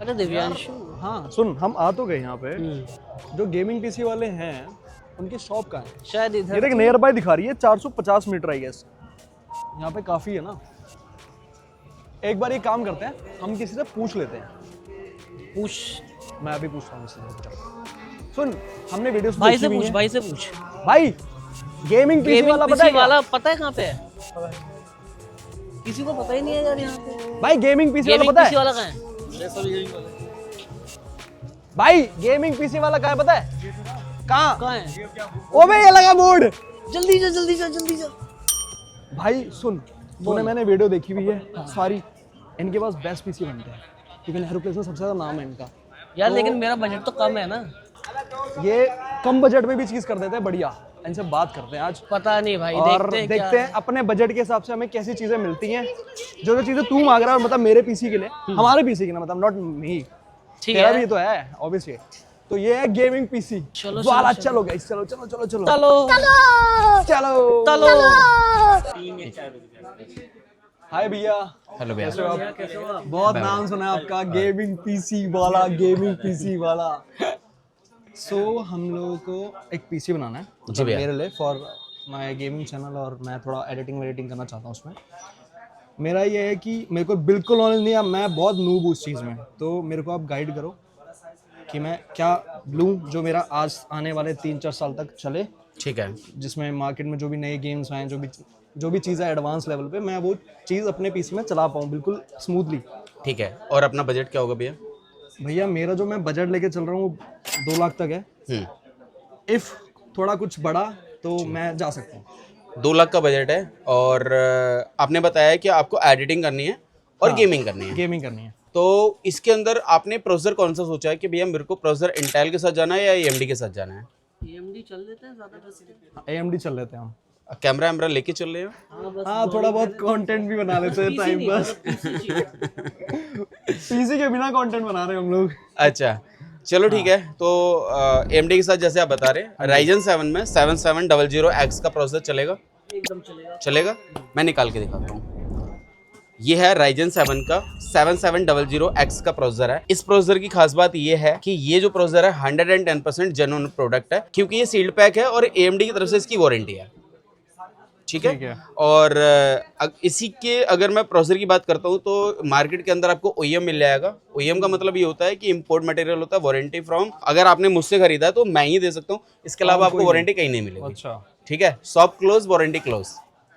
अरे दिव्यांशु। हाँ सुन, हम आ तो गए यहाँ पे। जो गेमिंग पीसी वाले हैं उनकी शॉप कहाँ है? शायद ये इधर देख नियर बाय दिखा रही है 450 मीटर आई गेस। यहाँ पे काफी है ना। एक बार ये काम करते हैं, हम किसी से पूछ लेते हैं। पूछ। मैं अभी पूछता हूँ किसी से। सुन, हमने वीडियोस भाई से पूछ, भाई से पूछ। भाई गेमिंग पीसी गेमिंग वाला पता पीसी है क्या? वाला पता है कहाँ पे है? किसी को पता ही नहीं है यार यहाँ पे। भाई गेमिंग पीसी वाला गेमिंग पता पीसी है? वाला कहाँ है? भाई गेमिंग पीसी वाला कहाँ है पता है? कहाँ? कहाँ है? ओबे ये लगा बोर्ड। जल्दी जा, जल्दी जा, जल्दी जा। भाई सुन, तूने मैंने वीडियो देखी हुई है सारी। इनके पास बेस्ट पीसी बनते हैं क्योंकि नेहरू प्लेस में सबसे ज्यादा नाम है इनका। यार लेकिन मेरा बजट तो कम है ना। ये कम बजट में भी चीज कर देते हैं बढ़िया। इनसे बात करते हैं आज पता नहीं भाई, और देखते हैं देखते हैं अपने बजट के हिसाब से हमें कैसी चीजें मिलती हैं। जो जो चीजें तू मांग रहा है मतलब मेरे पीसी के लिए, हमारे पीसी के लिए, मतलब नॉट मी, ठीक तेरा है। भी तो है ऑब्वियसली। तो ये है गेमिंग पीसी चलो, वाला। चलो, चलो गाइस, चलो चलो चलो चलो चलो चलो चलो। हाय भैया। हेलो भैया। कैसे हो आप? बहुत नाम सुना है आपका, गेमिंग पीसी वाला, गेमिंग पीसी वाला। सो हम लोगों को एक पीसी बनाना है जी भैया। मेरे लिए फॉर माय गेमिंग चैनल, और मैं थोड़ा एडिटिंग वेडिटिंग करना चाहता हूँ उसमें। मेरा ये है कि मेरे को बिल्कुल नॉलेज नहीं है, मैं बहुत नूब हूँ उस चीज़ में। तो मेरे को आप गाइड करो कि मैं क्या लूँ जो मेरा आज आने वाले 3-4 साल तक चले, ठीक है। जिसमें मार्केट में जो भी नए गेम्स आए, जो भी चीज़ है एडवांस लेवल पे, मैं वो चीज़ अपने पीसी में चला पाऊँ बिल्कुल स्मूथली। ठीक है। और अपना बजट क्या होगा भैया? भैया मेरा जो मैं बजट लेके चल रहा हूँ वो 2 लाख तक है। इफ़ थोड़ा कुछ बढ़ा तो मैं जा सकता हूँ। 2 लाख का बजट है। और आपने बताया कि आपको एडिटिंग करनी है और गेमिंग करनी है। गेमिंग करनी है। तो इसके अंदर आपने प्रोसेसर कौन सा सोचा है कि भैया मेरे को प्रोसेसर इंटेल के साथ जाना है या AMD के साथ जाना है? AMD चल देते हैं ज्यादा। AMD चल लेते हैं हम। कैमरा वैमरा लेके चल रहे हो? हाँ थोड़ा बहुत कंटेंट भी बना लेते हैं टाइम पास। पीसी के बिना कंटेंट बना रहे हैं हम लोग। अच्छा चलो ठीक है। तो AMD के साथ जैसे आप बता रहे हैं, Ryzen 7 में 7700X का प्रोसेसर चलेगा? एकदम चलेगा। चलेगा। मैं निकाल के दिखाता हूँ। ये है Ryzen 7 का 7700X का प्रोसेसर है। इस प्रोसेसर की खास बात ये है कि ये जो प्रोसेसर है 110% जेन्युइन प्रोडक्ट है, क्योंकि ये सील्ड पैक है और AMD की तरफ से इसकी वारंटी है। ठीक है। और इसी के अगर मैं प्रोसेसर की बात करता हूँ तो मार्केट के अंदर आपको OEM मिल जाएगा। OEM का मतलब ये होता है कि इंपोर्ट मटेरियल होता है, वारंटी फ्रॉम, अगर आपने मुझसे खरीदा तो मैं ही दे सकता हूँ, इसके अलावा आपको वारंटी कहीं नहीं मिलेगी। अच्छा ठीक है। Shop close, warranty close.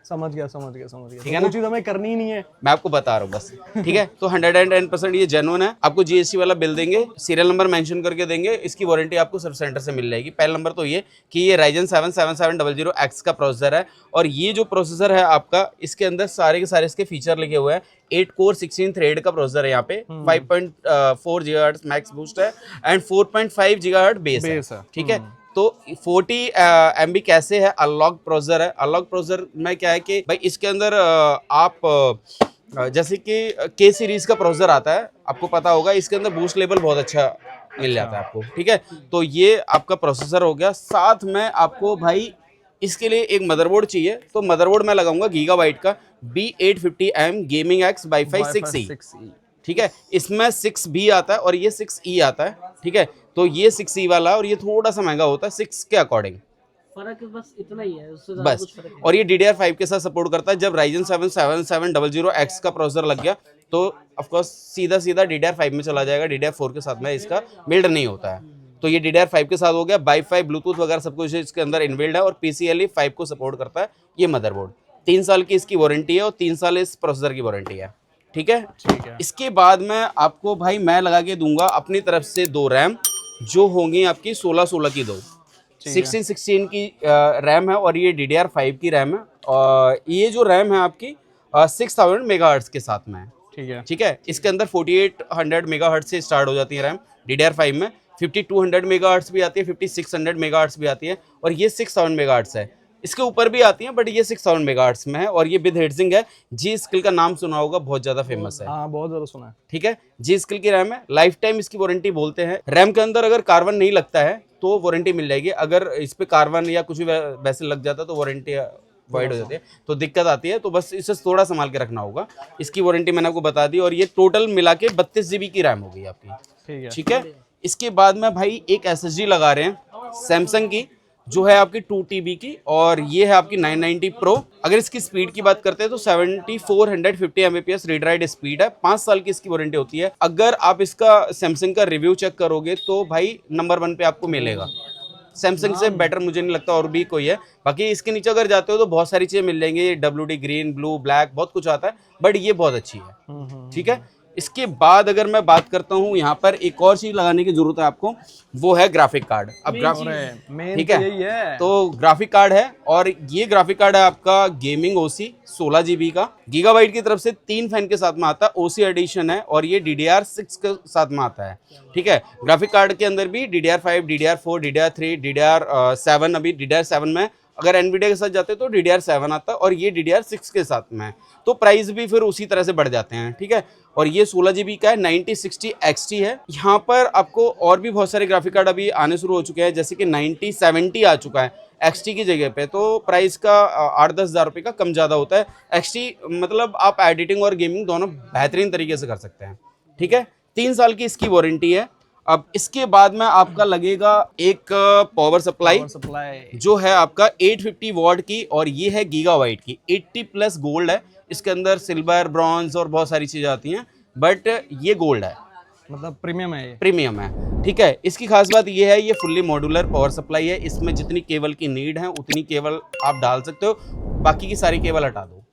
समझ गया समझ गया समझ गया। ठीक है वो ना? चीज़ हमें करनी ही नहीं है। मैं आपको बता रहा हूँ बस। ठीक है। तो 110% ये जेन्युइन है। आपको GST वाला बिल देंगे, सीरियल नंबर मेंशन करके देंगे, इसकी वारंटी आपको सर्विस सेंटर से मिल जाएगी। पहला नंबर तो ये कि ये Ryzen 7 7700X का प्रोसेसर है। और ये जो प्रोसेसर है आपका, इसके अंदर सारे के सारे इसके फीचर लिखे हुए हैं। 8 कोर 16 थ्रेड का प्रोसेसर है यहाँ पे। 5.4 GHz मैक्स बूस्ट है एंड 4.5 GHz बेस है। ठीक है। तो 40 MB कैसे है? अनलॉक प्रोसेसर है। अनलॉक प्रोसेसर में क्या है कि भाई इसके अंदर आप जैसे कि K सीरीज का प्रोसेसर आता है, आपको पता होगा, इसके अंदर बूस्ट लेवल बहुत अच्छा मिल जाता है आपको। ठीक है। तो ये आपका प्रोसेसर हो गया। साथ में आपको भाई इसके लिए एक मदरबोर्ड चाहिए, तो मदरबोर्ड मैं लगाऊंगा गीगाबाइट का B850M gaming x wifi 6E। ठीक है। इसमें 6B आता है और ये 6E आता है। ठीक है। तो ये 6E वाला और ये थोड़ा सा महंगा होता है 6 के अकॉर्डिंग, फर्क बस इतना ही है, उससे ज्यादा बस। कुछ फर्क नहीं। और ये DDR5 के साथ सपोर्ट करता है। जब Ryzen 7 7700X का प्रोसेसर लग गया तो ऑफकोर्स सीधा सीधा DDR5 में चला जाएगा। DDR4 के साथ में इसका बिल्ड नहीं होता है। तो ये DDR5 के साथ हो गया। वाईफाई, ब्लूटूथ वगैरह सब कुछ इसके अंदर इनबिल्ड है और PCIe 5 को सपोर्ट करता है ये मदरबोर्ड। 3 साल की इसकी वारंटी है और 3 साल इस प्रोसेसर की वारंटी है। ठीक है। इसके बाद में आपको भाई मैं लगा के दूंगा अपनी तरफ से 2 रैम, जो होंगी आपकी 16 की 2, 16 की रैम है और ये DDR5 की रैम है। और ये जो रैम है आपकी 6000 मेगाहर्ट्ज के साथ में है। ठीक है। ठीक है। इसके अंदर 4800 मेगाहर्ट्ज से स्टार्ट हो जाती है रैम DDR5 में। 5200 मेगाहर्ट्ज भी आती है, 5600 मेगाहर्ट्ज भी आती है और ये 6000 मेगाहर्ट्ज है। इसके ऊपर भी आती हैं बट ये 6000 मेगाहर्ट्ज में है और ये विद हीटसिंक है। जी स्किल का नाम सुना होगा, बहुत ज्यादा फेमस है। हाँ बहुत ज़्यादा सुना है। ठीक है। जी स्किल की रैम है। लाइफ टाइम इसकी वारंटी बोलते हैं। रैम के अंदर अगर कार्बन नहीं लगता है तो वारंटी मिल जाएगी, अगर इस पे कार्बन या कुछ भी वैसे लग जाता है तो वारंटी वाइड हो जाती है तो दिक्कत आती है, तो बस इसे थोड़ा संभाल के रखना होगा। इसकी वारंटी मैंने आपको बता दी, और ये टोटल मिला के 32 GB की रैम होगी आपकी। ठीक है। ठीक है, इसके बाद में भाई एक SSD लगा रहे हैं सैमसंग की, जो है आपकी 2 TB की, और ये है आपकी 990 प्रो। अगर इसकी स्पीड की बात करते हैं तो 7450 Mbps रीड राइट स्पीड है। 5 साल की इसकी वारंटी होती है। अगर आप इसका सैमसंग का रिव्यू चेक करोगे तो भाई नंबर 1 पे आपको मिलेगा। सैमसंग से बेटर मुझे नहीं लगता और भी कोई है। बाकी इसके नीचे अगर जाते हो तो बहुत सारी चीजें मिल जाएंगी, WD ग्रीन, ब्लू, ब्लैक, बहुत कुछ आता है, बट ये बहुत अच्छी है। ठीक है, इसके बाद अगर मैं बात करता हूँ, यहाँ पर एक और चीज लगाने की जरूरत है आपको, वो है ग्राफिक कार्ड। अब मेन ठीक तो यही है। तो ग्राफिक कार्ड है, और ये ग्राफिक कार्ड है आपका गेमिंग OC 16 GB का। गीगाबाइट की तरफ से 3 फैन के साथ में आता है, OC एडिशन है, और ये DDR6 के साथ में आता है। ठीक है, ग्राफिक कार्ड के अंदर भी DDR5, DDR4, DDR3, DDR7, अभी DDR7 में अगर एनवीडिया के साथ जाते हैं तो DDR7 आता है, और ये DDR6 के साथ में है, तो प्राइस भी फिर उसी तरह से बढ़ जाते हैं। ठीक है, और ये 16 GB का है, 9060 XT है। यहाँ पर आपको और भी बहुत सारे ग्राफिक कार्ड अभी आने शुरू हो चुके हैं, जैसे कि 9070 आ चुका है XT की जगह पे, तो प्राइस का 8-10 हज़ार रुपये का कम ज़्यादा होता है। XT मतलब आप एडिटिंग और गेमिंग दोनों बेहतरीन तरीके से कर सकते हैं। ठीक है, 3 साल की इसकी वारंटी है। अब इसके बाद में आपका लगेगा एक पावर सप्लाई जो है आपका 850 वॉट की, और ये है गीगाबाइट की, 80+ गोल्ड है। इसके अंदर सिल्वर, ब्रॉन्ज और बहुत सारी चीजें आती हैं, बट ये गोल्ड है, मतलब प्रीमियम है ये। प्रीमियम है। ठीक है, इसकी खास बात ये है, ये फुल्ली मॉड्यूलर पावर सप्लाई है। इसमें जितनी केबल की नीड है उतनी केबल आप डाल सकते हो, बाकी की सारी केबल हटा दो,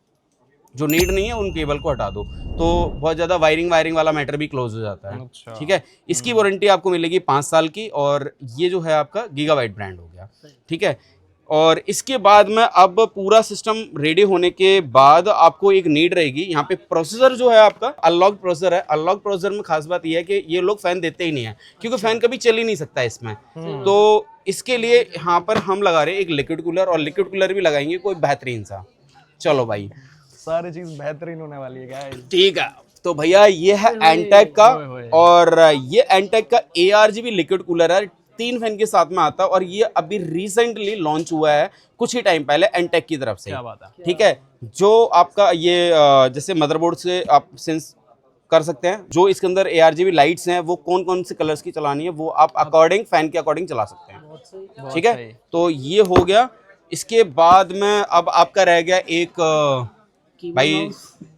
जो नीड नहीं है उन केबल को हटा दो, तो बहुत ज़्यादा वायरिंग वाला मैटर भी क्लोज हो जाता है। अच्छा। ठीक है, इसकी वारंटी आपको मिलेगी 5 साल की, और ये जो है आपका गीगाबाइट ब्रांड हो गया। ठीक है, और इसके बाद में अब पूरा सिस्टम रेडी होने के बाद आपको एक नीड रहेगी, यहाँ पे प्रोसेसर जो है आपका अनलॉक प्रोसेसर है। अनलॉक प्रोसेसर में खास बात यह है कि ये लोग फैन देते ही नहीं है, क्योंकि फैन कभी चल ही नहीं सकता इसमें। तो इसके लिए यहाँ पर हम लगा रहे हैं एक लिक्विड कूलर, और लिक्विड कूलर भी लगाएंगे कोई बेहतरीन सा। चलो भाई, सारी चीज बेहतरीन होने वाली है गाइस। ठीक है, तो भैया ये है एंटेक का, और ये एंटेक का ARGB लिक्विड कूलर है, 3 फैन के साथ में आता है, और ये अभी रिसेंटली लॉन्च हुआ है कुछ ही टाइम पहले एंटेक की तरफ से। क्या बात है। ठीक है, जो आपका ये जैसे मदरबोर्ड से आप सेंस कर सकते हैं, जो इसके अंदर ARGB लाइट्स हैं वो कौन कौन से कलर्स की चलानी है वो आप अकॉर्डिंग फैन के अकॉर्डिंग चला सकते हैं। ठीक है, तो ये हो गया। इसके बाद में अब आपका रह गया एक भाई,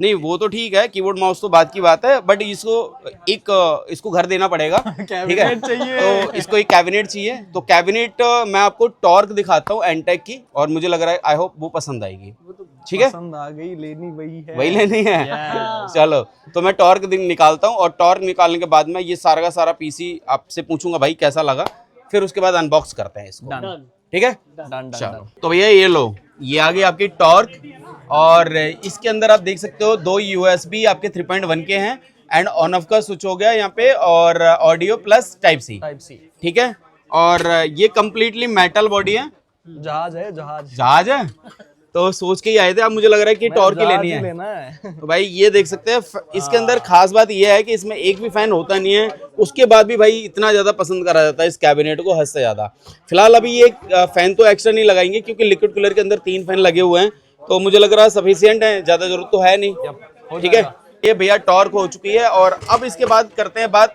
नहीं वो तो ठीक है, कीबोर्ड माउस तो बात की बात है, बट इसको घर देना पड़ेगा। ठीक है, तो इसको एक कैबिनेट चाहिए। तो कैबिनेट मैं आपको टॉर्क दिखाता हूँ एंटेक की, और मुझे लग रहा है आई होप वो पसंद आएगी। ठीक है, पसंद आ गई, लेनी वही लेनी है। चलो, तो मैं टॉर्क निकालता हूँ, और टॉर्क निकालने के बाद में ये सारा का सारा PC आपसे पूछूंगा भाई कैसा लगा, फिर उसके बाद अनबॉक्स करते हैं इसको। ठीक है, चलो। तो भैया ये लो, ये आ गई आपकी टॉर्क, और इसके अंदर आप देख सकते हो 2 USB आपके 3.1 के हैं, एंड ऑन ऑफ का स्विच हो गया यहाँ पे, और ऑडियो प्लस टाइप सी। ठीक है, और ये कंप्लीटली मेटल बॉडी है। जहाज है तो सोच के ही आए थे आप, मुझे लग रहा है कि टॉर्क ही लेनी है। तो भाई ये देख सकते हैं, इसके अंदर खास बात ये है कि इसमें एक भी फैन होता नहीं है, उसके बाद भी भाई इतना ज्यादा पसंद करा जाता है इस कैबिनेट को, हद से ज्यादा। फिलहाल अभी ये फैन तो एक्स्ट्रा नहीं लगाएंगे, क्योंकि लिक्विड कूलर के अंदर 3 फैन लगे हुए हैं, तो मुझे लग रहा है सफिशिएंट है, ज्यादा जरूरत तो है नहीं। ठीक है, ये भैया टॉर्क हो चुकी है, और अब इसके बाद करते हैं बात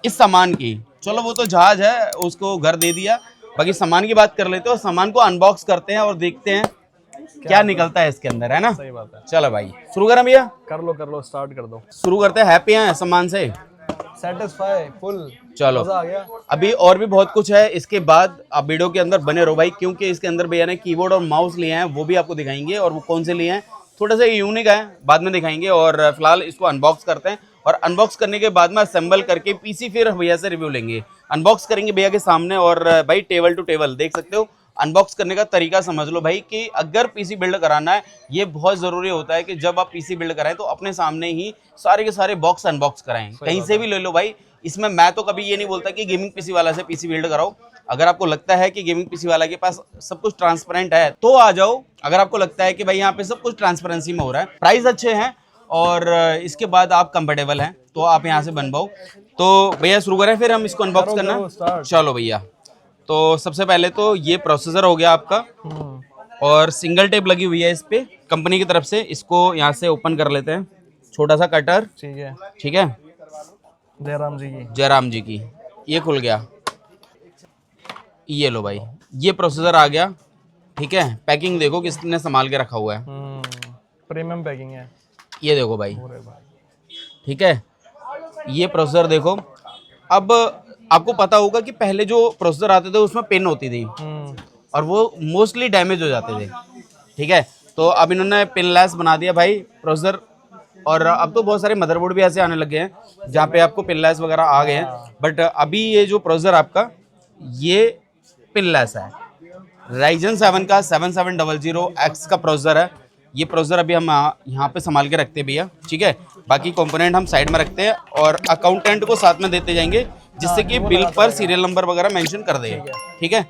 इस सामान की। चलो वो तो जहाज है, उसको घर दे दिया, बाकी सामान की बात कर लेते हैं, और सामान को अनबॉक्स करते हैं और देखते हैं क्या निकलता है इसके अंदर, है ना। सही बात है। चलो भाई शुरू करें भैया। कर लो, स्टार्ट कर दो। शुरू करते हैं। हैप्पी हैं सामान से? Satisfy full. चलो, मजा आ गया। अभी और भी बहुत कुछ है इसके बाद, आप वीडियो के अंदर बने रहो भाई, क्योंकि इसके अंदर भैया ने कीबोर्ड और माउस लिए हैं, वो भी आपको दिखाएंगे, और वो कौन से लिए हैं थोड़ा सा यूनिक है, बाद में दिखाएंगे। और फिलहाल इसको अनबॉक्स करते हैं, और अनबॉक्स करने के बाद में असेंबल करके PC फिर भैया से रिव्यू लेंगे। अनबॉक्स करेंगे भैया के सामने, और भाई टेबल टू टेबल देख सकते हो। अनबॉक्स करने का तरीका समझ लो भाई, कि अगर PC बिल्ड कराना है, ये बहुत ज़रूरी होता है कि जब आप PC बिल्ड कराएं तो अपने सामने ही सारे के सारे बॉक्स अनबॉक्स कराएं, कहीं से भी ले लो भाई। इसमें मैं तो कभी ये नहीं बोलता कि गेमिंग PC वाला से PC बिल्ड कराओ। अगर आपको लगता है कि गेमिंग PC वाला के पास सब कुछ ट्रांसपेरेंट है तो आ जाओ। अगर आपको लगता है कि भाई यहाँ पे सब कुछ ट्रांसपेरेंसी में हो रहा है, प्राइस अच्छे हैं, और इसके बाद आप कंफर्टेबल हैं, तो आप यहाँ से बनवाओ। तो भैया शुरू करें फिर हम इसको अनबॉक्स करना। चलो भैया, तो सबसे पहले तो ये प्रोसेसर हो गया आपका। और सिंगल टेप लगी हुई है इस पे कंपनी की तरफ से। इसको यहाँ से ओपन कर लेते हैं, छोटा सा कटर, ठीक है। ठीक है, जयराम जी की। जयराम जी की। ये खुल गया, ये लो भाई, ये प्रोसेसर आ गया, ठीक है। पैकिंग देखो किसने संभाल के रखा हुआ है, प्रीमियम पैकिंग है। ये देखो भाई, अरे भाई, ठीक है। ये प्रोसेसर देखो। अब आपको पता होगा कि पहले जो प्रोसेसर आते थे उसमें पिन होती थी और वो मोस्टली डैमेज हो जाते थे, ठीक है। तो अब इन्होंने पिनलेस बना दिया भाई प्रोसेसर। और अब तो बहुत सारे मदरबोर्ड भी ऐसे आने लगे हैं जहाँ पे आपको पिनलेस वगैरह आ गए हैं, बट अभी ये जो प्रोसेसर आपका ये पिनलेस है। Ryzen 7 का 7700X का प्रोसेसर है। ये प्रोसेसर अभी हम यहाँ पे संभाल के रखते हैं भैया, ठीक है। बाकी कंपोनेंट हम साइड में रखते हैं और अकाउंटेंट को साथ में देते जाएंगे, जिससे कि बिल पर सीरियल नंबर वगैरह मेंशन कर दें, ठीक है।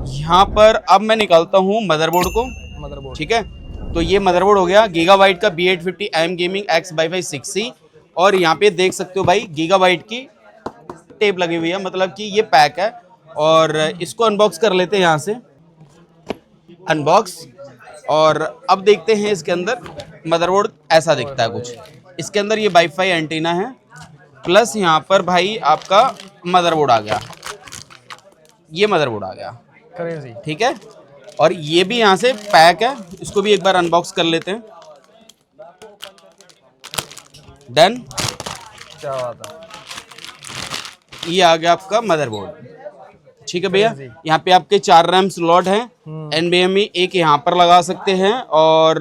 यहाँ पर अब मैं निकालता हूँ मदरबोर्ड को, मदरबोर्ड, ठीक है। तो ये मदरबोर्ड हो गया गीगाबाइट का B850 AM गेमिंग X55 और यहाँ पे देख सकते हो भाई गीगाबाइट की टेप लगी हुई है, मतलब कि ये पैक है। और इसको अनबॉक्स कर लेते हैं यहाँ से, अनबॉक्स। और अब देखते हैं इसके अंदर मदरबोर्ड ऐसा दिखता है कुछ। इसके अंदर ये वाईफाई एंटीना है, प्लस यहाँ पर भाई आपका मदरबोर्ड आ गया, ये मदरबोर्ड आ गया, क्रेजी, ठीक है। और ये भी यहाँ से पैक है, इसको भी एक बार अनबॉक्स कर लेते हैं। डन, क्या बात है। ये आ गया आपका मदरबोर्ड, ठीक है भैया। यहाँ पे आपके 4 रैम स्लॉट हैं, NVMe एक यहाँ पर लगा सकते हैं और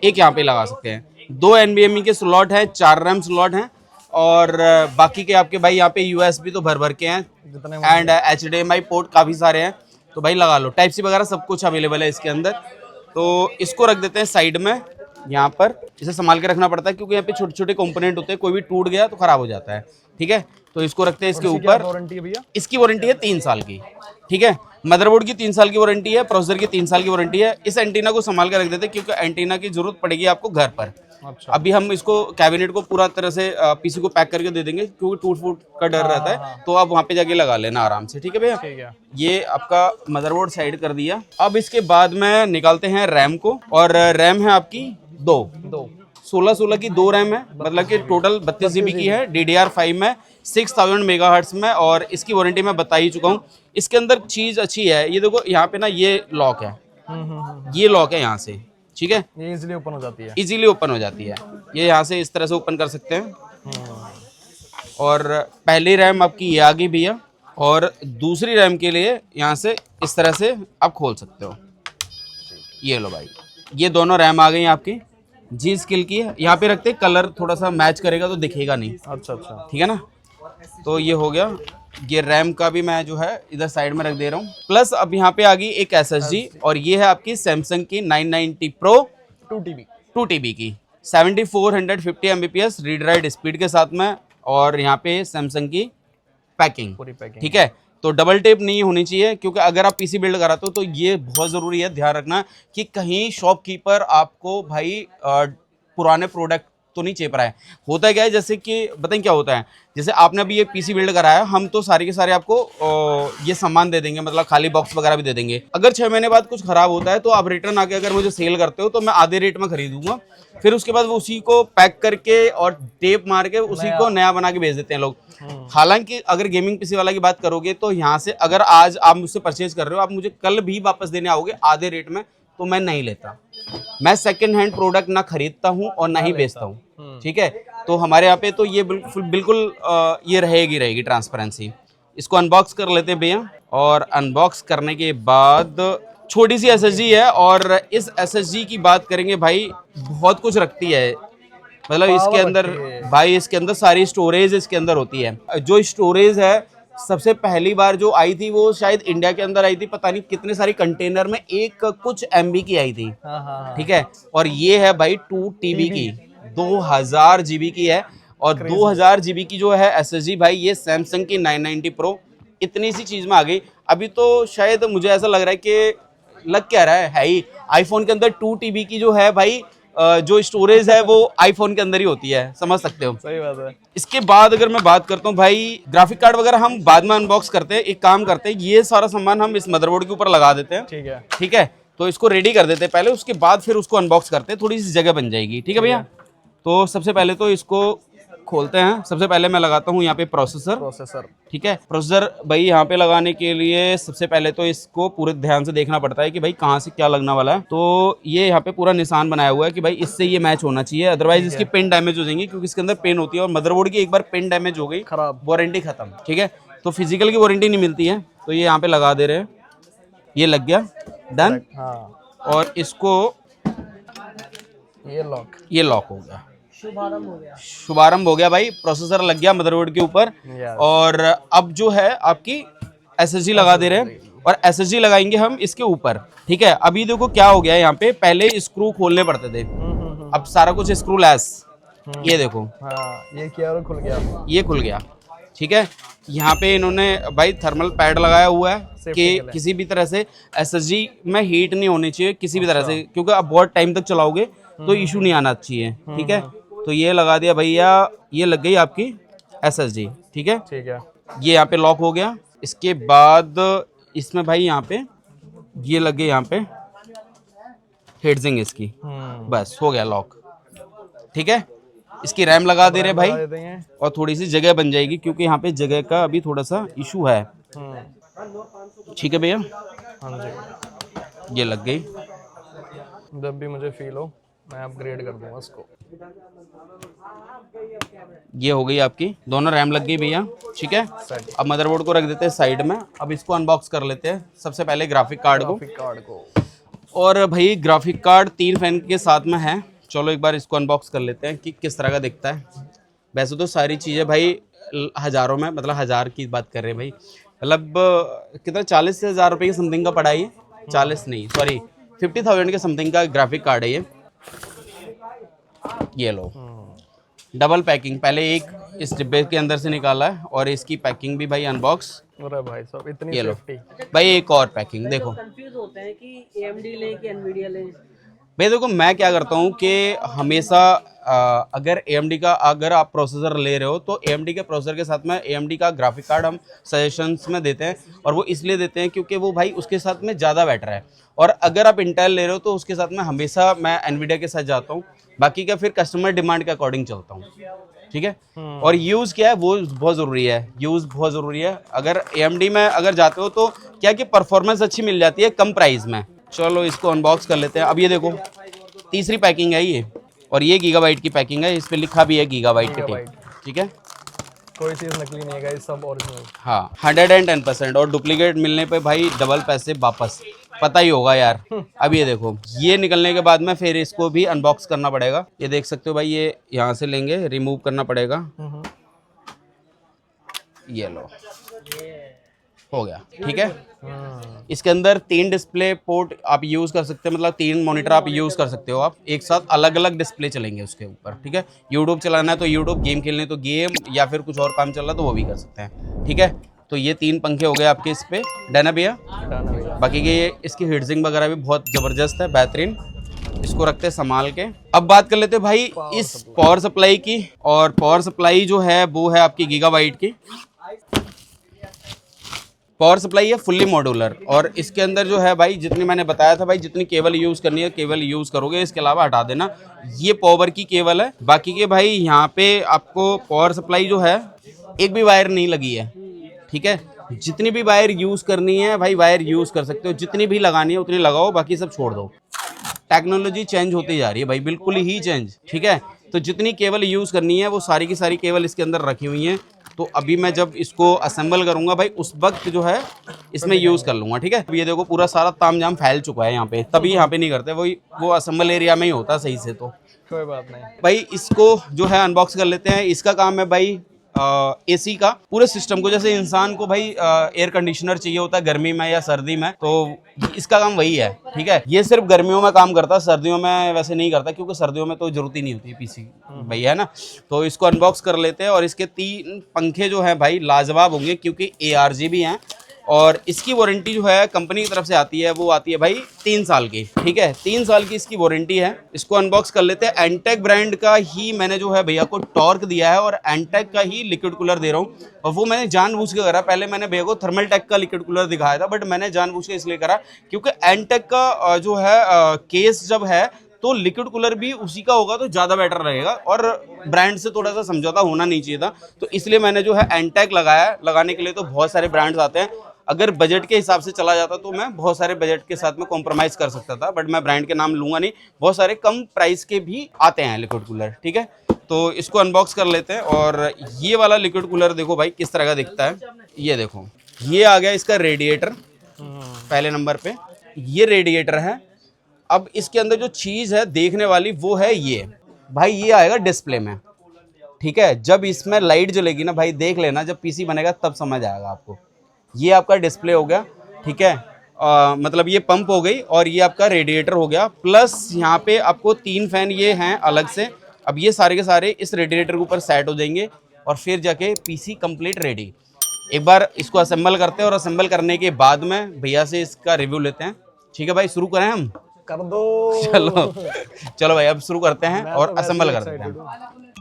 एक यहाँ पे लगा सकते हैं। 2 NVMe के स्लॉट हैं, 4 रैम स्लॉट हैं और बाकी के आपके भाई यहाँ पे USB तो भर भर के हैं एंड HDMI पोर्ट काफ़ी सारे हैं, तो भाई लगा लो। टाइप सी वगैरह सब कुछ अवेलेबल है इसके अंदर। तो इसको रख देते हैं साइड में, यहाँ पर इसे संभाल के रखना पड़ता है क्योंकि यहाँ पे छोटे छोटे कंपोनेंट होते हैं, कोई भी टूट गया तो खराब हो जाता है, ठीक है। तो इसको रखते हैं इसके ऊपर। वारंटी है भैया? इसकी वारंटी है 3 साल की, ठीक है। मदरबोर्ड की 3 साल की वारंटी है, प्रोसेसर की 3 साल की वारंटी है। इस एंटीना को संभाल के रख देते हैं क्योंकि एंटीना की जरूरत पड़ेगी आपको घर पर। अच्छा। अभी हम इसको कैबिनेट को पूरा तरह से पीसी को पैक करके दे देंगे क्योंकि टूट फूट का डर रहता है, तो आप वहाँ पे जाके लगा लेना आराम से, ठीक है भैया। ठीक है। ये आपका मदरबोर्ड साइड कर दिया। अब इसके बाद में निकालते हैं रैम को, और रैम है आपकी 2 16 की 2 रैम है, मतलब कि टोटल 32 GB की है। DDR5 में 6000 मेगाहर्ट्ज में, और इसकी वारंटी मैं बता ही चुका हूँ। इसके अंदर चीज अच्छी है, ये देखो यहाँ पे ना ये लॉक है, ये लॉक है यहाँ से, ठीक है। ये इजीली ओपन हो जाती है, इजीली ओपन हो जाती है। ये यहाँ से इस तरह से ओपन कर सकते हैं। और पहली रैम आपकी ये आ गई भैया, और दूसरी रैम के लिए यहाँ से इस तरह से आप खोल सकते हो। ये लो भाई, ये दोनों रैम आ गई आपकी। जी स्किल की है, यहाँ पे रखते, कलर थोड़ा सा मैच करेगा तो दिखेगा नहीं। अच्छा अच्छा, ठीक है ना। तो ये हो गया, ये रैम का भी मैं जो है इधर साइड में रख दे रहा हूँ। प्लस अब यहाँ पे आ गई एक SSD, और ये है आपकी सैमसंग की 990 Pro 2TB की 7450 Mbps रीड राइट स्पीड के साथ में, और यहाँ पे सैमसंग की पैकिंग, पूरी पैकिंग, ठीक है। तो डबल टेप नहीं होनी चाहिए, क्योंकि अगर आप पीसी बिल्ड कराते हो तो ये बहुत ज़रूरी है ध्यान रखना कि कहीं शॉपकीपर आपको भाई पुराने प्रोडक्ट तो नहीं चेप रहा है। होता है क्या है, जैसे कि बताएं क्या होता है, जैसे आपने अभी ये पीसी बिल्ड कराया, हम तो सारे के सारे आपको ये सामान दे देंगे, मतलब खाली बॉक्स वगैरह भी दे देंगे। अगर 6 महीने बाद कुछ खराब होता है तो आप रिटर्न आके अगर मुझे सेल करते हो तो मैं आधे रेट में खरीदूंगा, फिर उसके बाद वो उसी को पैक करके और टेप मार के उसी को नया बना के भेज देते हैं लोग। हालांकि अगर गेमिंग पीसी वाला की बात करोगे तो यहाँ से अगर आज आप मुझसे परचेज कर रहे हो, आप मुझे कल भी वापस देने आओगे आधे रेट में, तो मैं नहीं लेता। मैं सेकंड हैंड प्रोडक्ट ना खरीदता हूँ और ना ही बेचता हूँ, ठीक है। तो हमारे यहाँ पे तो ये बिल्कुल ये रहेगी ट्रांसपेरेंसी। इसको अनबॉक्स कर लेते हैं भैया, और अनबॉक्स करने के बाद छोटी सी SSD है, और इस SSD की बात करेंगे भाई, बहुत कुछ रखती है। मतलब इसके अंदर भाई, इसके अंदर सारी स्टोरेज इसके अंदर होती है। जो स्टोरेज है सबसे पहली बार जो आई थी वो शायद इंडिया के अंदर आई थी, पता नहीं कितने सारे कंटेनर में, एक कुछ MB की आई थी, ठीक है। और ये है भाई 2 TB की, 2000 GB की है, और 2000 GB की जो है SSD भाई, ये सैमसंग की 990 Pro इतनी सी चीज में आ गई। अभी तो शायद मुझे ऐसा लग रहा है कि लग क्या रहा है ही आईफोन के अंदर 2 TB की जो है भाई, जो स्टोरेज है वो आईफोन के अंदर ही होती है, समझ सकते हो। सही बात है। इसके बाद अगर मैं बात करता हूँ भाई, ग्राफिक कार्ड वगैरह हम बाद में अनबॉक्स करते हैं। एक काम करते हैं, ये सारा सामान हम इस मदरबोर्ड के ऊपर लगा देते हैं, ठीक है। ठीक है। तो इसको रेडी कर देते हैं पहले, उसके बाद फिर उसको अनबॉक्स करते हैं, थोड़ी सी जगह बन जाएगी। ठीक है भैया, तो सबसे पहले तो इसको खोलते हैं। सबसे पहले मैं लगाता हूँ यहाँ पे प्रोसेसर। ठीक है, प्रोसेसर भाई यहाँ पे लगाने के लिए सबसे पहले तो इसको पूरे ध्यान से देखना पड़ता है कि भाई कहाँ से क्या लगने वाला है। तो ये यहाँ पे पूरा निशान बनाया हुआ है कि भाई इससे ये मैच होना चाहिए, अदरवाइज इसकी पिन डैमेज हो जाएंगी, क्योंकि इसके अंदर पिन होती है और मदरबोर्ड की एक बार पिन डैमेज हो गई, खराब, वारंटी खत्म। ठीक है, तो फिजिकल की वारंटी नहीं मिलती है। तो ये यहाँ पे लगा दे रहे हैं, ये लग गया, डन। हाँ, और इसको ये लॉक हो गया, शुभारंभ हो गया भाई, प्रोसेसर लग गया मदरबोर्ड के ऊपर। और अब जो है आपकी एसएसडी लगा दे रहे हैं, और एसएसडी लगाएंगे हम इसके ऊपर। ठीक है, अभी देखो क्या हो गया है, यहाँ पे पहले स्क्रू खोलने पड़ते थे, अब सारा कुछ स्क्रू लेस। ये देखो, हाँ, ये किया और खुल गया, ये खुल गया। ठीक है, यहाँ पे इन्होंने भाई थर्मल पैड लगाया हुआ है कि किसी भी तरह से एसएसडी में हीट नहीं होनी चाहिए किसी भी तरह से, क्योंकि आप बहुत टाइम तक चलाओगे तो इशू नहीं आना चाहिए। ठीक है, तो ये लगा दिया भैया, ये लग गई आपकी एसएसडी। ठीक है, ये यहाँ पे लॉक हो गया। इसके बाद इसमें भाई यहाँ पे ये लग गई, यहाँ पे हेडजिंग इसकी, बस हो गया लॉक। ठीक है, इसकी रैम लगा दे रहे भाई, और थोड़ी सी जगह बन जाएगी, क्योंकि यहाँ पे जगह का अभी थोड़ा सा इशू है। ठीक है भैया, ये लग गई। जब भी मुझे फील हो मैं अपग्रेड कर दूंगा इसको। ये हो गई आपकी, दोनों रैम लग गई भैया। ठीक है, अब मदरबोर्ड को रख देते हैं साइड में। अब इसको अनबॉक्स कर लेते हैं। सबसे पहले ग्राफिक कार्ड को, और भाई ग्राफिक कार्ड 3 फैन के साथ में है। चलो एक बार इसको अनबॉक्स कर लेते हैं कि किस तरह का दिखता है। वैसे तो सारी चीज़ें भाई हज़ारों में, मतलब 1000 की बात कर रहे हैं भाई, मतलब कितना 40 से 1000 रुपये की समथिंग का पड़ा है ये, 40 नहीं सॉरी 50,000 के समथिंग का ग्राफिक कार्ड है ये लो। डबल पैकिंग, पहले एक इस डिब्बे के अंदर से निकाला है, और इसकी पैकिंग भी भाई अनबॉक्स। अरे भाई साहब, इतनी ये लो सेफ्टी। भाई, एक और पैकिंग देखो। कंफ्यूज होते हैं कि AMD लें कि NVIDIA लें। भाई देखो, मैं क्या करता हूँ कि हमेशा अगर AMD का अगर आप प्रोसेसर ले रहे हो तो AMD के प्रोसेसर के साथ में AMD का ग्राफिक कार्ड हम सजेशंस में देते हैं, और वो इसलिए देते हैं क्योंकि वो भाई उसके साथ में ज़्यादा बेटर है। और अगर आप इंटेल ले रहे हो तो उसके साथ में हमेशा मैं NVIDIA के साथ जाता हूँ, बाकी का फिर कस्टमर डिमांड के अकॉर्डिंग चलता हूँ। ठीक है, और यूज़ क्या है वो बहुत ज़रूरी है, यूज़ बहुत ज़रूरी है। अगर AMD में अगर जाते हो तो क्या कि परफॉर्मेंस अच्छी मिल जाती है कम प्राइस में। चलो इसको अनबॉक्स कर लेते हैं। अब ये देखो, तीसरी पैकिंग है ये, और ये गीगाबाइट की पैकिंग है, इस पर लिखा भी है गीगाबाइट के टेप। ठीक है, कोई चीज़ नकली नहीं है गाइस, सब ओरिजिनल। हाँ, 110%, और डुप्लीकेट मिलने पे भाई डबल पैसे वापस, पता ही होगा यार। अब ये देखो, ये निकलने के बाद में फिर इसको भी अनबॉक्स करना पड़ेगा। ये देख सकते हो भाई, ये यहाँ से लेंगे, रिमूव करना पड़ेगा। ये लो, हो गया। ठीक है, इसके अंदर 3 डिस्प्ले पोर्ट आप यूज़ कर सकते हैं, मतलब 3 मॉनिटर आप यूज़ कर सकते हो आप एक साथ, अलग अलग डिस्प्ले चलेंगे उसके ऊपर। ठीक है, यूट्यूब चलाना है तो यूट्यूब, गेम खेलने है तो गेम, या फिर कुछ और काम चल रहा है तो वो भी कर सकते हैं। ठीक है, तो ये 3 पंखे हो गए आपके इस पे, डन है भैया। बाकी के ये इसकी हीटसिंग वगैरह भी बहुत ज़बरदस्त है, बेहतरीन। इसको रखते हैं संभाल के। अब बात कर लेते हैं भाई इस पावर सप्लाई की, और पावर सप्लाई जो है वो है आपकी गीगाबाइट की पावर सप्लाई है, फुल्ली मॉड्यूलर। और इसके अंदर जो है भाई, जितनी मैंने बताया था भाई, जितनी केबल यूज़ करनी है केबल यूज़ करोगे, इसके अलावा हटा देना। ये पावर की केबल है। बाकी के भाई यहाँ पे आपको पावर सप्लाई जो है एक भी वायर नहीं लगी है। ठीक है, जितनी भी वायर यूज़ करनी है भाई वायर यूज़ कर सकते हो, जितनी भी लगानी है उतनी लगाओ, बाकी सब छोड़ दो। टेक्नोलॉजी चेंज होती जा रही है भाई, बिल्कुल ही चेंज। ठीक है, तो जितनी केबल यूज़ करनी है वो सारी की सारी केबल इसके अंदर रखी हुई हैं। तो अभी मैं जब इसको असेंबल करूंगा भाई, उस वक्त जो है इसमें यूज़ कर लूँगा। ठीक है, ये देखो पूरा सारा तामझाम फैल चुका है यहाँ पे, तभी यहाँ पे नहीं करते, वो असेंबल एरिया में ही होता सही से। तो कोई बात नहीं भाई, इसको जो है अनबॉक्स कर लेते हैं। इसका काम है भाई एसी का, पूरे सिस्टम को, जैसे इंसान को भाई एयर कंडीशनर चाहिए होता है गर्मी में या सर्दी में, तो इसका काम वही है। ठीक है, ये सिर्फ गर्मियों में काम करता है, सर्दियों में वैसे नहीं करता, क्योंकि सर्दियों में तो जरूरत ही नहीं होती पीसी भाई, है ना। तो इसको अनबॉक्स कर लेते हैं। और इसके 3 पंखे जो हैं भाई लाजवाब होंगे, क्योंकि ARGB हैं, और इसकी वारंटी जो है कंपनी की तरफ से आती है, वो आती है भाई 3 साल की, ठीक है, 3 साल की इसकी वारंटी है। इसको अनबॉक्स कर लेते हैं। एंटेक ब्रांड का ही मैंने जो है भैया को टॉर्क दिया है और एंटेक का ही लिक्विड कूलर दे रहा हूँ, और वो मैंने जानबूझ के करा। पहले मैंने भैया को थर्मल टेक का लिक्विड कूलर दिखाया था, बट मैंने जानबूझ के इसलिए करा क्योंकि एंटेक का जो है केस जब है तो लिक्विड कूलर भी उसी का होगा तो ज़्यादा बेटर रहेगा, और ब्रांड से थोड़ा सा समझौता होना नहीं चाहिए था, तो इसलिए मैंने जो है एंटेक लगाया। लगाने के लिए तो बहुत सारे ब्रांड्स आते हैं, अगर बजट के हिसाब से चला जाता तो मैं बहुत सारे बजट के साथ में कॉम्प्रोमाइज़ कर सकता था, बट मैं ब्रांड के नाम लूंगा नहीं। बहुत सारे कम प्राइस के भी आते हैं लिक्विड कूलर, ठीक है। तो इसको अनबॉक्स कर लेते हैं। और ये वाला लिक्विड कूलर देखो भाई किस तरह का दिखता है। ये देखो, ये आ गया इसका रेडिएटर पहले नंबर पे, ये रेडिएटर है। अब इसके अंदर जो चीज़ है देखने वाली वो है ये भाई, ये आएगा डिस्प्ले में, ठीक है। जब इसमें लाइट जलेगी ना भाई, देख लेना, जब पीसी बनेगा तब समझ आएगा आपको। ये आपका डिस्प्ले हो गया, ठीक है, मतलब ये पंप हो गई, और ये आपका रेडिएटर हो गया, प्लस यहाँ पे आपको 3 फैन ये हैं अलग से। अब ये सारे के सारे इस रेडिएटर के ऊपर सेट हो जाएंगे, और फिर जाके पीसी कंप्लीट रेडी। एक बार इसको असेंबल करते हैं, और असेंबल करने के बाद में भैया से इसका रिव्यू लेते हैं, ठीक है भाई। शुरू करें हम? कर दो। चलो चलो भाई, अब शुरू करते हैं मैं और तो वैसे असेंबल ही करते हैं। excited हूँ।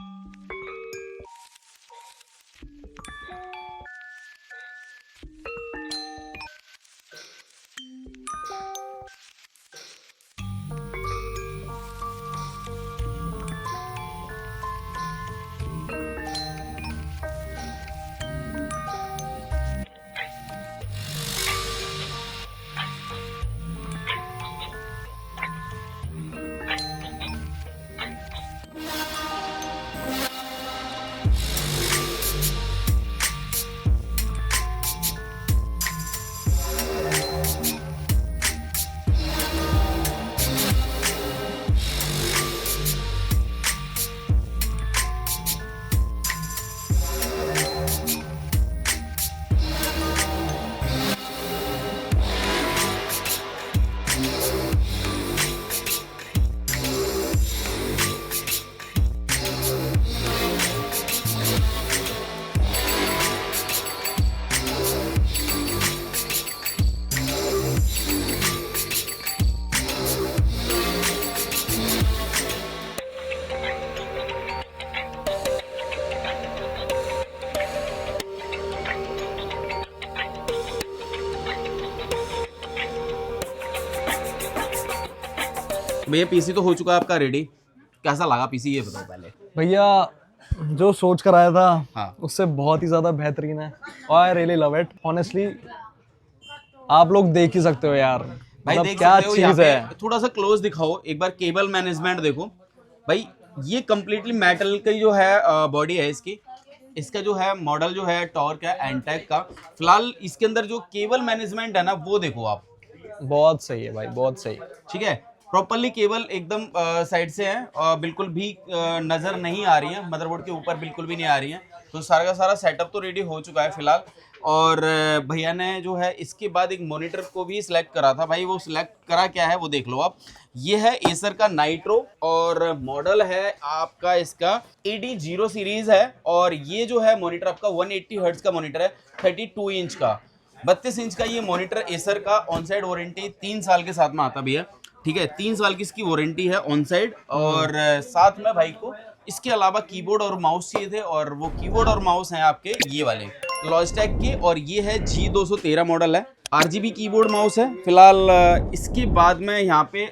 भैया पीसी तो हो चुका है आपका रेडी, कैसा लगा पीसी ये बताओ पहले। भैया जो सोच कर आया था हाँ। उससे बहुत ही ज्यादा बेहतरीन है, और I really love it honestly. आप लोग देख ही सकते हो यार, भाई मतलब देख क्या सकते हो, यहाँ चीज पे है। थोड़ा सा क्लोज दिखाओ एक बार, केबल मैनेजमेंट देखो भाई, ये कंप्लीटली मेटल की जो है बॉडी है इसकी। इसका जो है मॉडल जो है टॉर्क है एंटेक का। फिलहाल इसके अंदर जो केबल मैनेजमेंट है ना वो देखो आप, बहुत सही है भाई, बहुत सही। ठीक है। प्रॉपरली केबल एकदम साइड से है, और बिल्कुल भी नज़र नहीं आ रही है, मदरबोर्ड के ऊपर बिल्कुल भी नहीं आ रही है। तो सारा का सारा सेटअप तो रेडी हो चुका है फिलहाल। और भैया ने जो है इसके बाद एक मॉनिटर को भी सिलेक्ट करा था भाई, वो सिलेक्ट करा क्या है वो देख लो आप। ये है एसर का नाइट्रो, और मॉडल है आपका इसका AD0 सीरीज है। और ये जो है मॉनिटर आपका 180 हर्ट्ज का मॉनिटर है, 32 इंच का, 32 इंच का ये मॉनिटर एसर का। ऑन साइड वारंटी 3 साल के साथ में आता भैया, ठीक है, 3 साल की इसकी वारंटी है ऑन साइड। और साथ में भाई को इसके अलावा कीबोर्ड और माउस चाहिए थे, और वो कीबोर्ड और माउस हैं आपके ये वाले लॉजिटेक के, और ये है G213 मॉडल है। RGB कीबोर्ड माउस है फिलहाल। इसके बाद में यहाँ पे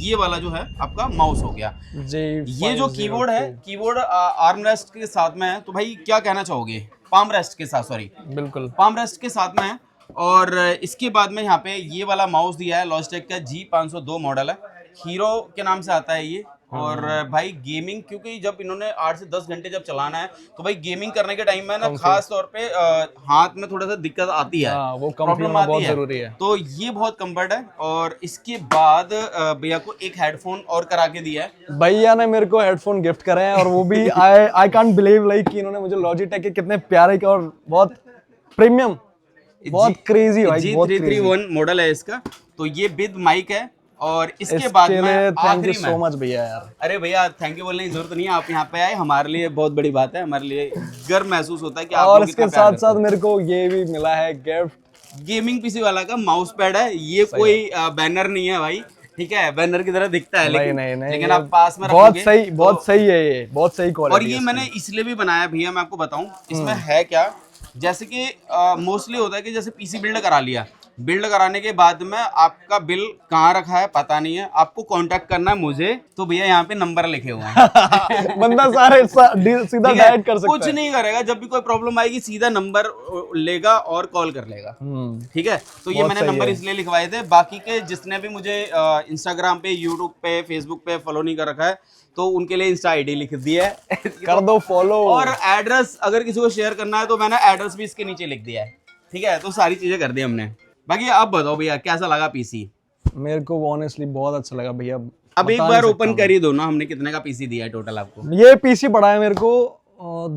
ये वाला जो है आपका माउस हो गया। ये जो कीबोर्ड है, कीबोर्ड आर्म रेस्ट के साथ में है। तो भाई क्या कहना चाहोगे? पाम रेस्ट के साथ, सॉरी बिल्कुल पाम रेस्ट के साथ में है। और इसके बाद में यहाँ पे ये वाला माउस दिया है, लॉजिटेक का G502 मॉडल है, हीरो के नाम से आता है ये। और भाई गेमिंग, क्योंकि जब इन्होंने 8 से 10 घंटे जब चलाना है तो भाई गेमिंग करने के टाइम में ना खास तौर पे हाथ में थोड़ा सा दिक्कत आती है, वो प्रॉब्लम आती बहुत है, जरूरी है। तो ये बहुत कंफर्ट है। और इसके बाद भैया को एक हेडफोन और करा के दिया है। भैया ने मेरे को हेडफोन गिफ्ट करे हैं, और वो भी आई कांट बिलीव लाइक कि इन्होंने मुझे लॉजिटेक के कितने प्यारे और बहुत प्रीमियम, बहुत क्रेजी भाई, बहुत क्रेजी G331 मॉडल है इसका। तो ये विद माइक है, और इसके बाद इसके में लिए थैंक यू आखिरी सो में, मच भैया यार। अरे भैया थैंक यू बोलने की जरूरत नहीं है, आप यहाँ पे आए हमारे लिए बहुत बड़ी बात है, हमारे लिए गर्व महसूस होता है कि आप और लोग इसके इतना प्यार साथ साथ मेरे को ये भी मिला है गिफ्ट। गेमिंग पीसी वाला का माउस पैड है, ये कोई बैनर नहीं है भाई, ठीक है, बैनर की तरह दिखता है लेकिन नहीं, लेकिन ये आप पास में बहुत रखोगे सही, तो- बहुत सही है, ये बहुत सही और क्वालिटी ये है मैंने इसलिए भी बनाया भैया, मैं आपको बताऊं इसमें है क्या, जैसे कि मोस्टली होता है कि जैसे पीसी बिल्ड करा लिया, बिल्ड कराने के बाद में आपका बिल कहाँ रखा है पता नहीं है, आपको कांटेक्ट करना है मुझे, तो भैया यहाँ पे नंबर लिखे हुए हैं बंदा सारे सीधा ठीक है? डायरेक्ट कर सकता कुछ है। नहीं करेगा, जब भी कोई प्रॉब्लम आएगी सीधा नंबर लेगा और कॉल कर लेगा, ठीक है। तो ये बहुत मैंने सही नंबर है। इसलिए लिखवाए थे, बाकी के जिसने भी मुझे इंस्टाग्राम पे, यूट्यूब पे, फेसबुक पे फॉलो नहीं कर रखा है तो उनके लिए इंस्टा आईडी लिख दिया है कर दो फॉलो। और एड्रेस अगर किसी को शेयर करना है तो मैंने एड्रेस भी इसके नीचे लिख दिया है, ठीक है। तो सारी चीजें कर दी हमने। बाकी आप बताओ भैया कैसा लगा पीसी? मेरे को ऑनेस्टली बहुत अच्छा लगा भैया। अब एक बता बार नहीं ओपन कर ही दो ना, हमने कितने का पीसी दिया है टोटल आपको? सकता। ये पीसी पड़ा है मेरे को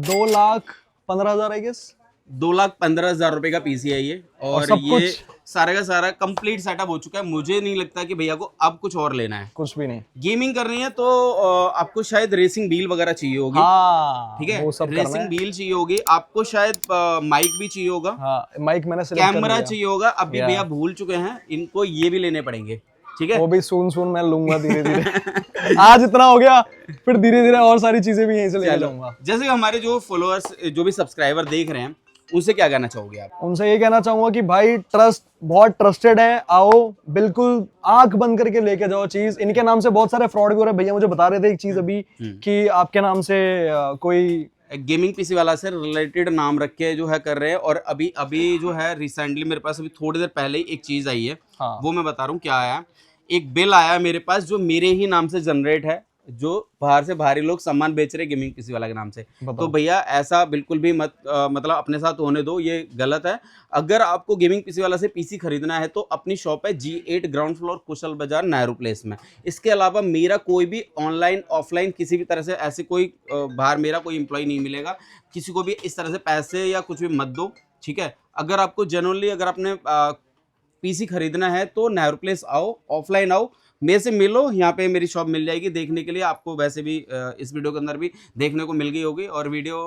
2,15,000 आई गेस। 2,15,000 रुपए का पीसी है ये, और सब ये कुछ? सारा का सारा कंप्लीट सेटअप हो चुका है। मुझे नहीं लगता कि भैया को अब कुछ और लेना है। कुछ भी नहीं। गेमिंग करनी है तो आपको शायद रेसिंग व्हील वगैरह चाहिए होगी, हाँ ठीक है, वो सब करना रेसिंग है। व्हील चाहिए होगी आपको, शायद माइक भी चाहिए होगा, हाँ माइक मैंने select कर कैमरा लिया। चाहिए होगा, अभी भैया भूल चुके हैं, इनको ये भी लेने पड़ेंगे, ठीक है। वो भी सुन मैं लूंगा धीरे धीरे। आज इतना हो गया, फिर धीरे धीरे और सारी चीजें भी यहीं से ले जाऊंगा। जैसे हमारे जो फॉलोअर्स, जो भी सब्सक्राइबर देख रहे हैं, उनसे क्या कहना चाहोगे आप? उनसे ये कहना चाहूंगा कि भाई ट्रस्ट, बहुत ट्रस्टेड है, आओ बिल्कुल आंख बंद करके लेके जाओ चीज। इनके नाम से बहुत सारे फ्रॉड भी हो रहे हैं। भैया मुझे बता रहे थे एक चीज अभी कि आपके नाम से कोई गेमिंग पीसी वाला से रिलेटेड नाम रख के जो है कर रहे हैं। और अभी अभी जो है रिसेंटली मेरे पास अभी थोड़ी देर पहले ही एक चीज आई है, हाँ। वो मैं बता रहा हूँ क्या आया। एक बिल आया मेरे पास जो मेरे ही नाम से जनरेट है, जो बाहर से भारी लोग सामान बेच रहे गेमिंग पीसी वाला के नाम से। तो भैया ऐसा बिल्कुल भी मत मतलब अपने साथ होने दो, ये गलत है। अगर आपको गेमिंग पीसी वाला से पीसी खरीदना है तो अपनी शॉप है G8 ग्राउंड फ्लोर कुशल बाजार नेहरू प्लेस में। इसके अलावा मेरा कोई भी ऑनलाइन ऑफलाइन किसी भी तरह से ऐसे कोई बाहर मेरा कोई एम्प्लॉय नहीं मिलेगा। किसी को भी इस तरह से पैसे या कुछ भी मत दो, ठीक है। अगर आपको जेन्युइनली अगर आपने पीसी खरीदना है तो नेहरू प्लेस आओ, ऑफलाइन आओ, मेरे से मिलो, यहाँ पे मेरी शॉप मिल जाएगी देखने के लिए। आपको वैसे भी इस वीडियो के अंदर भी देखने को मिल गई होगी, और वीडियो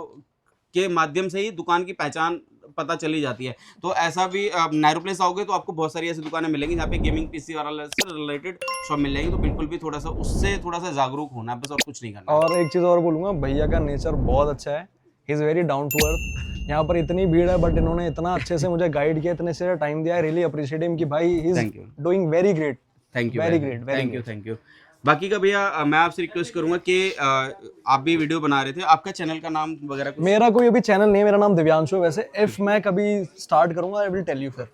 के माध्यम से ही दुकान की पहचान पता चली जाती है। तो ऐसा भी नेहरू प्लेस आओगे तो आपको बहुत सारी ऐसी दुकानें मिलेंगी जहाँ पे गेमिंग पीसी वाला से रिलेटेड शॉप मिल जाएगी। तो बिल्कुल भी थोड़ा सा उससे थोड़ा सा जागरूक होना है बस, और कुछ नहीं करना। और एक चीज और बोलूंगा, भैया का नेचर बहुत अच्छा है, he is very down to earth. यहाँ पर इतनी भीड़ है बट इन्होंने इतना अच्छे से मुझे गाइड किया, इतने से टाइम दिया, रियली अप्रिशिएट हिम कि भाई he is doing very great. Thank you, very great, thank you, thank you. बाकी का भैया मैं आपसे रिक्वेस्ट करूंगा कि आप भी वीडियो बना रहे थे, आपका चैनल का नाम वगैरह कुछ? मेरा कोई अभी चैनल नहीं है, मेरा नाम दिव्यांशु है वैसे। इफ मैं कभी स्टार्ट करूंगा आई विल टेल यू, फिर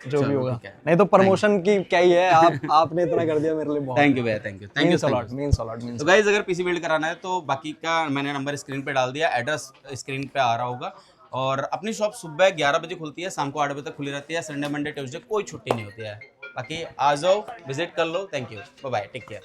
जो भी होगा। नहीं तो प्रमोशन की क्या ही है, आपने इतना कर दिया मेरे लिए बहुत। थैंक यू भैया, thank you, thank you. Means a lot. तो गाइस अगर पीसी बिल्ड कराना है तो बाकी का मैंने नंबर स्क्रीन पे डाल दिया, एड्रेस स्क्रीन पे आ रहा होगा। और अपनी शॉप सुबह 11 बजे खुलती है, शाम को 8 बजे तक खुली रहती है। संडे मंडे ट्यूसडे कोई छुट्टी नहीं होती है। बाकी आ जाओ, विजिट कर लो। Thank you, bye bye, take care.